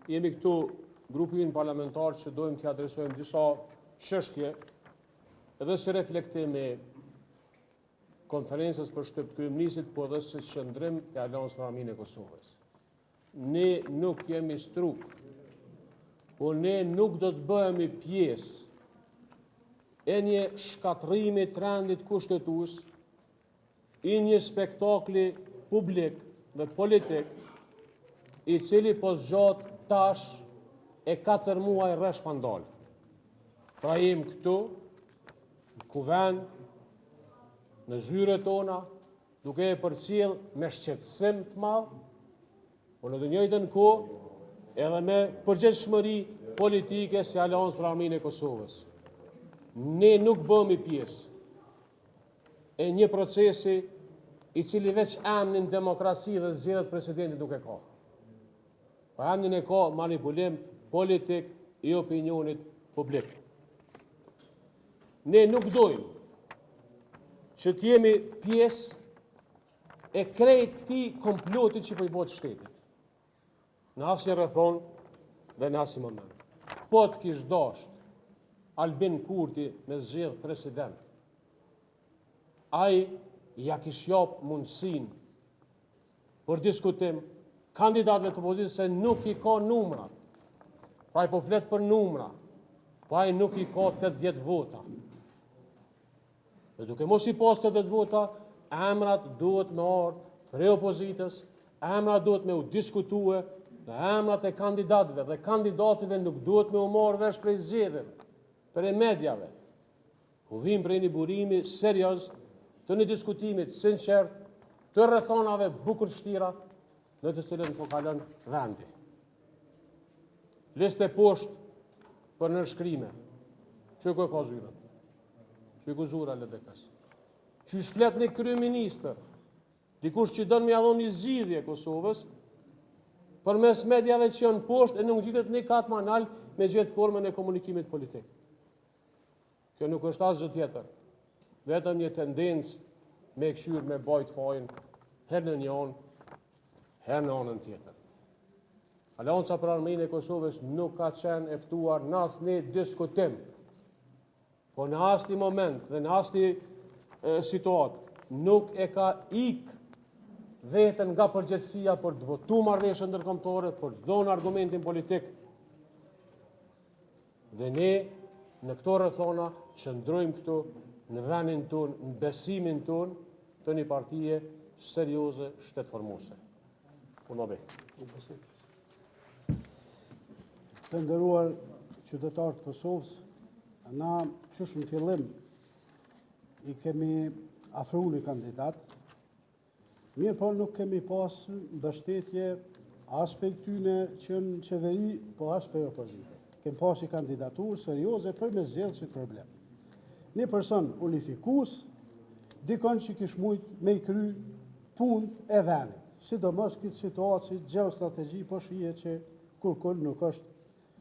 jemi këtu grupin parlamentar që dojmë të adresojmë disa çështje edhe si reflektim e konferencës për shtyp të kryeministit, po edhe si qëndrim e Aleancës për Armiqin e Kosovës. Ne nuk jemi struk, po ne nuk do të bëhemi pjesë e një shkatrimi të rendit kushtetues, i një spektakli publik dhe politik, i cili po zgjat tash e 4 muaj rresh pa ndal. Pra jemi këtu, në kuvend, në zyret tona, duke e përcjell me shqetësim të madh, por në të njëjtën kohë edhe me përgjegjësish politike si Aleancë për Armiqin e Kosovës. Ne nuk bëhemi pjesë e një procesi i cili veç emnin demokraci dhe zgjedhjet presidenti nuk e ka. Pa emnin e ka manipulim politik i opinionit publik. Ne nuk dojmë që të jemi pjesë e krejt këtij komplotit që po i bëhet shtetit. Në asnjë rrethon dhe në asnjë moment. Po të kish dashur Albin Kurti me zgjedh president, ai ja kish jap mundësinë për diskutim kandidatëve të opozitës se nuk i ka numrat. Pra ai po flet për numra, po ai nuk i ka 80 vota. Dhe duke mos i pas 80 vota, emrat duhet me ardhur prej opozitës, emrat duhet me u diskutue, dhe emrat e kandidatëve dhe kandidatëve nuk duhet me u marrë vesh prej zgjedhjeve, prej mediave. U vim prej një burimi serioz të një diskutimit sinqert, të rrethonave bukur shtira në të cilën po kalon vendi. Liste poshtë për nënshkrime. Që ku e ka zyrën? Që ku zura LDK-s? Që flet një kryeministër, dikush që don me ia dhënë një zgjidhje Kosovës, përmes mediave që janë poshtë e nuk ngjitet një kat më lart me gjetë formën e komunikimit politik. Kjo nuk është asgjë tjetër. Vetëm një tendencë me këshyr me bajt fajin herë në një anë, herë në anën tjetër. Aleanca për Armiqin e Kosovës nuk ka qenë e ftuar në asnjë diskutim, po në asnjë moment dhe në asnjë situatë nuk e ka ik veten nga përgjegjësia për të votuar marrëveshje ndërkombëtare, për të dhënë argumentin politik. Dhe ne në këto rrethona qëndrojmë këtu në vendin tonë, në besimin tonë të një partije serioze shtetformuese. Unë Të nderuar qytetarë të Kosovës, na qysh në fillim i kemi afruar një kandidat, mirë po nuk kemi pas mbështetje as për tyne që në qeveri, po as për opozite. Kemi pas një kandidaturë serioze për me zgjedhë si problem. Një person unifikus, dikon që kish mujt me i kry punë e venit. Sidomos këtë situatë si gjeostrategji po shije që kur nuk është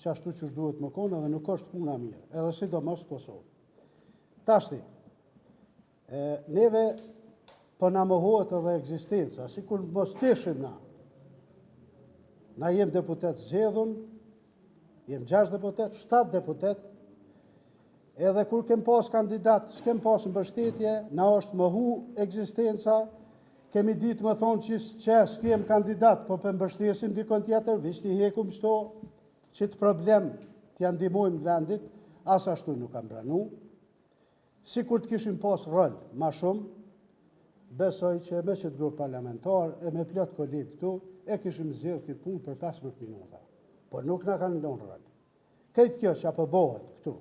që ashtu që duhet më kone dhe nuk është puna mirë, edhe sidomos Kosovë. Tashti, neve për na mohohet edhe ekzistenca, si kur mos tishim na jem deputet zgjedhun, jem 6 deputet, 7 deputet, edhe kur kem pas kandidat, s'kem pas mbështetje, na është mohu ekzistenca, kemi ditë më thonë që s'kem kandidat, po për mbështesim dikon tjetër, visht i hekum shto, që të problem të janë ndihmojmë vendit, as ashtu nuk kam pranu. Si kur të kishim pas rol ma shumë, besoj që me qëtë grup parlamentar e me plot kolegë këtu, e kishim zjedhë këtë punë për 15 minuta. Por nuk na kanë lënë rol. Këtë kjo që apëbohet këtu,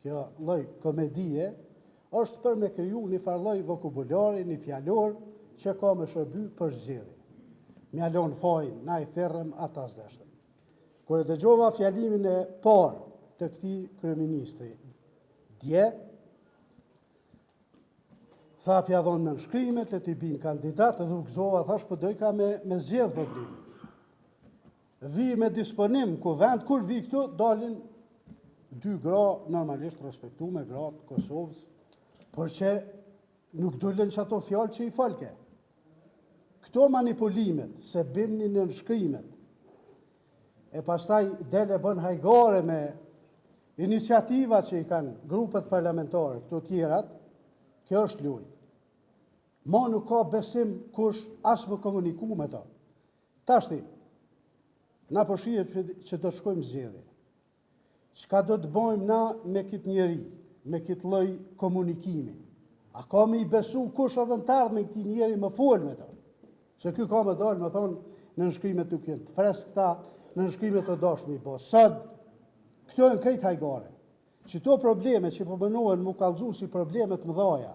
kjo lloj komedie, është për me kriju një farloj vokabulari, një fjallor që ka me shërby për zgjedhje. Mjalon fajin, na i therrëm ata s'deshtëm. Kur e dëgjova fjalimin e parë të këtij kryeministri dje, tha pja dhonë në nënshkrimet, le t'i bin kandidat, edhe u gëzova, thash po dojka me zgjedh problemin. Vi me disponim ku vend, kur vi këtu, dalin 2 gra, normalisht respektume gratë Kosovës, por që nuk dullen që ato fjallë që i folke. Këto manipulimet, se bimni në nënshkrimet, e pastaj dele bën hajgore me iniciativa që i kanë grupet parlamentare, këto tjerat, kjo është luj. Ma nuk ka besim kush as më komuniku me ta. Tashti, na po shihet që do shkojmë zgjedhje. Çka do të bëjmë na me këtë njeri, me këtë lloj komunikimi? A ka me i besu kush edhe në të ardhmen këtij njeri më fol me ta? Se ky ka më dalë, më thonë, në nënshkrimet nuk janë të freskëta, në nënshkrimet të dashmi po. Sot këto janë krejt hajgare. Çto probleme që po bënohen mu kallëzu si probleme të mëdha.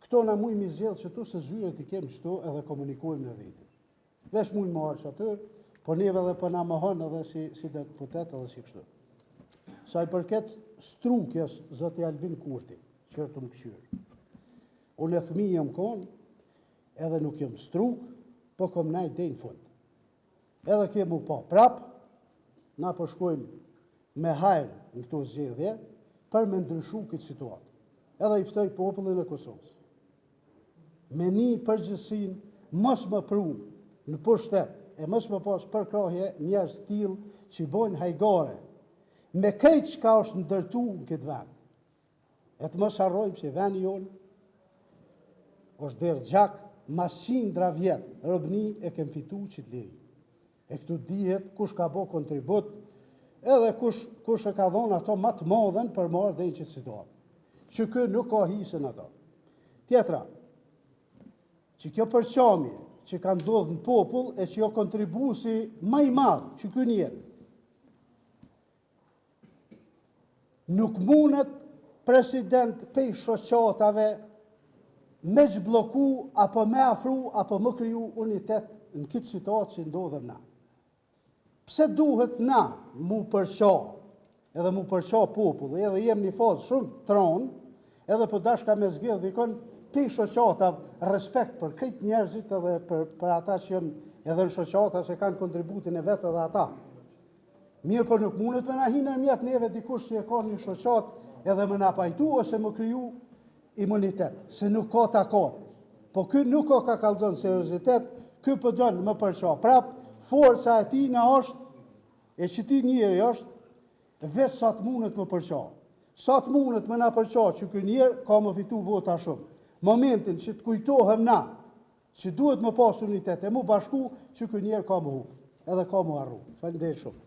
Këto na mujmë i zgjedh që tu se zyret i kemi këtu edhe komunikojmë në rrjet. Vesh mujmë marrësh aty, po neve edhe po na mohon edhe si deputet edhe si kështu. Sa i përket strukjes zoti Albin Kurti, që është më këshyr. Unë e fëmijë jam konë, edhe nuk jam struk, po kom najt deri në fund. Edhe kemu pa prap, na po shkojmë me hajrë në këto zgjedhje për me ndryshu këtë situatë. Edhe i ftoj popullin e Kosovës. Me një përgjithësin mos më prunë në pushtet e mos më pas përkrahje njerëz tillë që i bojnë hajgare me krejt çka është ndërtu në këtë vend. E të mos harrojmë që vendi jonë është derë gjak, mas qindra vjet, robni e kem fitu qitëliri. E këtu dihet kush ka bo kontribut, edhe kush e ka dhonë ato më të modhen për marrë dhe i qëtë situatë. Që kë nuk ka hisën ato. Tjetra, që kjo përqamje që ka ndodhë në popull e që jo kontribusi më i madhë që kë njerë. Nuk mundet president pej shoqatave me zhbloku, apo me afru, apo më kriju unitet në këtë situatë që ndodhem na. Pse duhet na mu përqa, edhe mu përqa populli, edhe jem një fazë shumë tronë, edhe për dashka me zgjedh dikon, pe shoqatav respekt për krejt njerëzit edhe për ata që jem edhe në shoqata që kanë kontributin e vetë edhe ata. Mirë për nuk mundet me na hinë në mjetë neve dikush që e ka një shoqat edhe me na pajtu ose më kriju imunitet, se nuk ka takat. Po ky nuk ka kallëzon seriozitet, ky po don më përqa. Prap, forca e tij na është, e që ti njeri është, vetë sa të mundet më përqa. Sa të mundet më na përqa që ky njerë ka më fitu vota shumë. Momentin që të kujtohem na, që duhet më pas unitet, e mu bashku që ky njerë ka më hu, edhe ka më arru. Faleminderit shumë.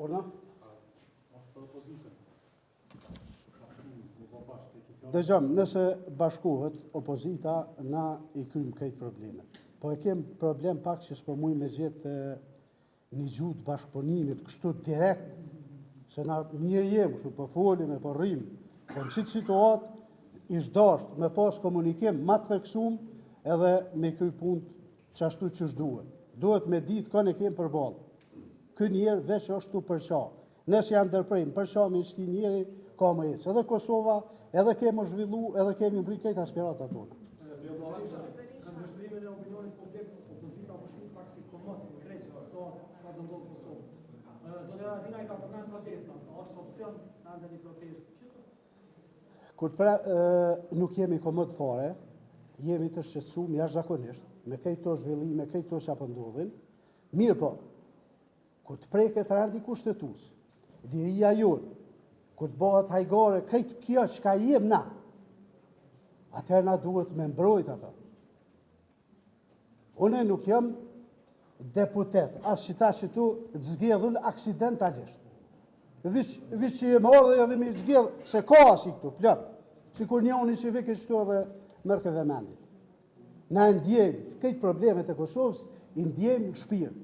Orna? Dëgjom, nëse bashkohet opozita, na i krymë krejt problemet. Po e kem problem pak që s'po mujmë me gjetë një gjuhë bashkëpunimit, kështu direkt, se na mirë jem, kështu po folim e po rrim, po në qitë situatë ish dasht me pas komunikim ma të theksum edhe me kry punë qashtu që shduhet. Duhet me ditë kënë e kem përbalë. Kë njerë veç është të përqa. Nëse janë ndërprejmë, përqa me qëti njeri, ka më jetës. Edhe Kosova, edhe kemi zhvillu, edhe kemi mbri këtë aspiratat tona. Kanë vështrimin e opinionit publik, opozita po shumë pak si komod, krejtë që ato çfarë do ndodhë në Kosovë. Zotëra Adina i ka përmend protesta, është opcion në ndër një protestë. Kur nuk jemi komod fare, jemi të shqetësuar jashtëzakonisht, me këto zhvillime, këto që apo ndodhin. Mirë po, kur të preket rendi kushtetues, diria jonë, kur të bëhet hajgare, krejt kjo që ka jem na, atëherë na duhet me mbrojt ata. Une nuk jam deputet, as që ta që tu të zgjedhun aksidentalisht. Vish që jem ardhe edhe me zgjedh, se ka asi këtu, plot, që kur njoni që vike qëtu edhe mërke dhe mendit. Na ndjejmë, këtë problemet e Kosovës, i ndjejmë shpirë.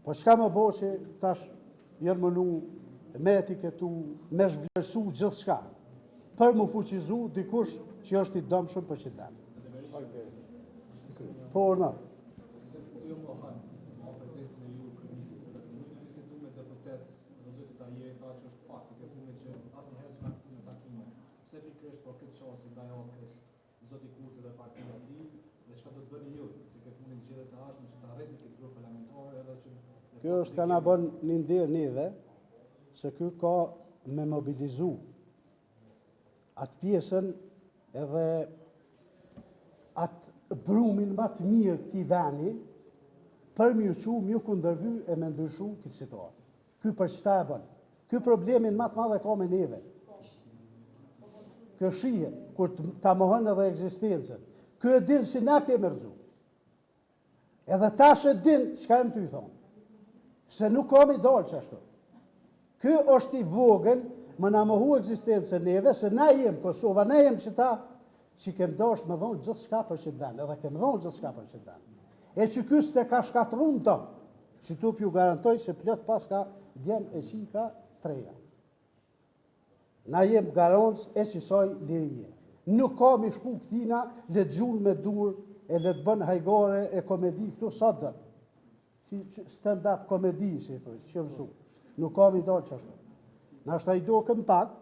Po çka më bo që tash jërmënu me etiketu, me zhvlerësu gjithë shka, për më fuqizu dikush që është i dëmë shumë për qëtë vend. Po, orna. Se jo më hanë, ma prezencën e ju kërëmisit, nuk e bisedu me deputet dhe zëtit a jeri, pra që është fakti, këtë fundi që asë në herë s'ka këtu në takime. Pse pikërisht për këtë qasi ndaj okres, zëti Kurti dhe partia ti, dhe çka do të bëni ju, të këtë fundi në gjedet të ashme që të arretni këtë grupë parlamentare edhe që... Kjo është ka na bën një ndirë neve, se kjo ka me mobilizu atë pjesën edhe atë brumin më të mirë këtij veni për mju kundërvy e me ndryshu këtë situatë. Ky për çfarë e bën? Ky problemin më të madh e ka me neve. Kjo shije, kur ta mohon edhe ekzistencën. Ky e din si na kemi rrezu. Edhe tash e din çka jam ty thonë. Se nuk kam i dalë qashtu. Ky është i vogël, më na mohu ekzistencën neve, se na jem Kosova, na jem qëta që kem dash me dhonë gjithë shka për qëtë vend, edhe kem dhonë gjithë shka për qëtë vend. E që ky s'te ka shkatrun të, që tu pju garantoj se plot pas ka djem e qika treja. Na jem garancë e qësoj lirije. Nuk ka mi shku këtina, le të gjunë me dur, e le të bën hajgore e komedi këtu sot dërë. Stand-up komedi, si thuj, që mësu. Nuk ka mi dalë qashtu. Na shta i do këm pak,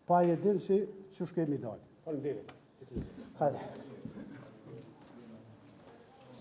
pa e din si që shkemi dalë. Faleminderit. Hajde.